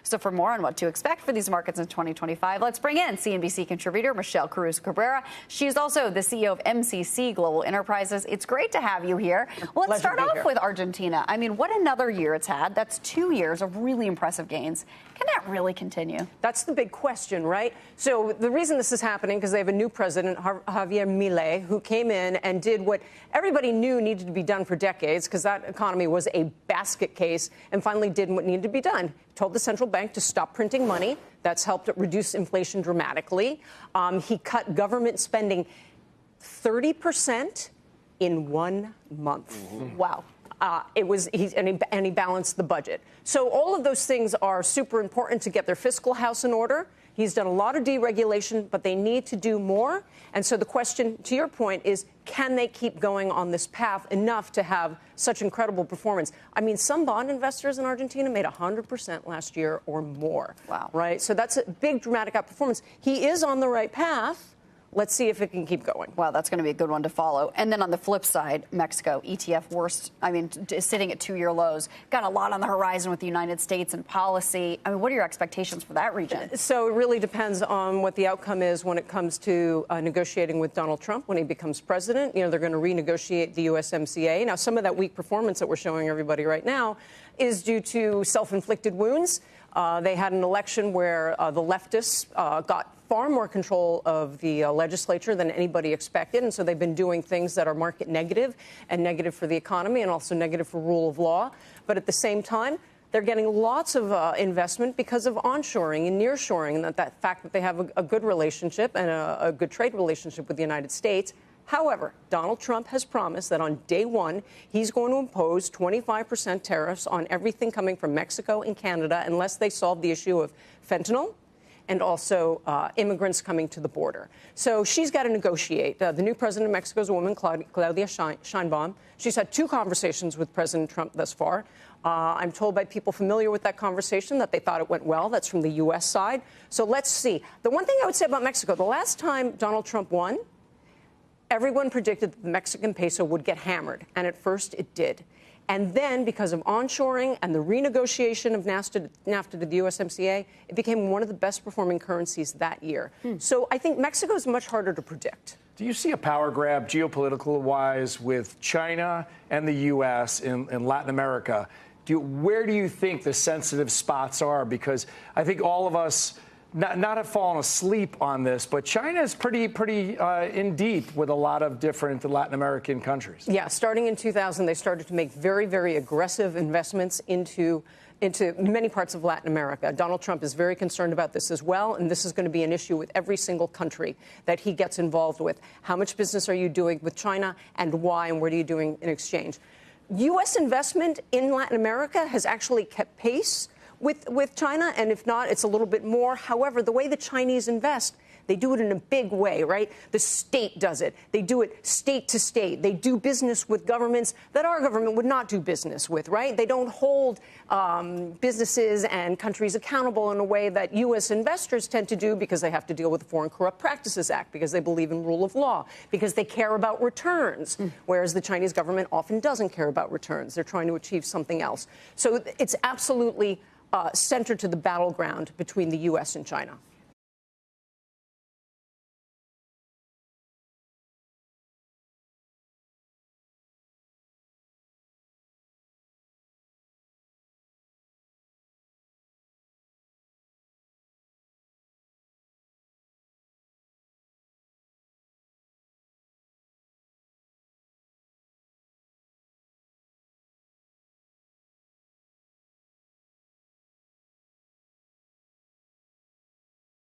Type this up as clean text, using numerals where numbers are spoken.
So for more on what to expect for these markets in 2025, let's bring in CNBC contributor Michelle Caruso Cabrera. She's also the CEO of MCC Global Enterprises. It's great to have you here. Well, let's start off with Argentina. I mean, what another year it's had. That's 2 years of really impressive gains. Can that really continue? That's the big question, right? So the reason this is happening, because they have a new president, Javier Milei, who came in and did what everybody knew needed to be done for decades, because that economy was a basket case, and finally did what needed to be done. Told the central bank to stop printing money. That's helped reduce inflation dramatically. He cut government spending 30% in 1 month. Mm-hmm. Wow. He balanced the budget. So all of those things are super important to get their fiscal house in order. He's done a lot of deregulation, but they need to do more. And so the question, to your point, is can they keep going on this path enough to have such incredible performance? I mean, some bond investors in Argentina made 100% last year or more. Wow. Right? So that's a big, dramatic outperformance. He is on the right path. Let's see if it can keep going. Wow, that's going to be a good one to follow. And then on the flip side, Mexico, ETF worst, sitting at 2-year lows. Got a lot on the horizon with the United States and policy. I mean, what are your expectations for that region? So it really depends on what the outcome is when it comes to negotiating with Donald Trump when he becomes president. You know, they're going to renegotiate the USMCA. Now, some of that weak performance that we're showing everybody right now is due to self-inflicted wounds. They had an election where the leftists got far more control of the legislature than anybody expected. And so they've been doing things that are market negative and negative for the economy and also negative for rule of law. But at the same time, they're getting lots of investment because of onshoring and nearshoring, and that fact that they have a good relationship and a good trade relationship with the United States. However, Donald Trump has promised that on day one, he's going to impose 25% tariffs on everything coming from Mexico and Canada unless they solve the issue of fentanyl and also immigrants coming to the border. So she's got to negotiate. The new president of Mexico is a woman, Claudia Sheinbaum. She's had 2 conversations with President Trump thus far. I'm told by people familiar with that conversation that they thought it went well. That's from the U.S. side. So let's see. The one thing I would say about Mexico, the last time Donald Trump won, everyone predicted that the Mexican peso would get hammered, and at first it did. And then, because of onshoring and the renegotiation of NAFTA to the USMCA, it became one of the best-performing currencies that year. So I think Mexico is much harder to predict. Do you see a power grab, geopolitical-wise, with China and the U.S. in Latin America? Where do you think the sensitive spots are? Because I think all of us not have fallen asleep on this, but China is pretty in deep with a lot of different Latin American countries. Yeah, starting in 2000, they started to make very, very aggressive investments into many parts of Latin America. Donald Trump is very concerned about this as well, and this is going to be an issue with every single country that he gets involved with. How much business are you doing with China, and why, and what are you doing in exchange? U.S. investment in Latin America has actually kept pace with China, and if not, it's a little bit more. However, the way the Chinese invest, they do it in a big way, right? The state does it. They do it state to state. They do business with governments that our government would not do business with, right? They don't hold businesses and countries accountable in a way that U.S. investors tend to do because they have to deal with the Foreign Corrupt Practices Act, because they believe in rule of law, because they care about returns, whereas the Chinese government often doesn't care about returns. They're trying to achieve something else. So it's absolutely centered to the battleground between the U.S. and China.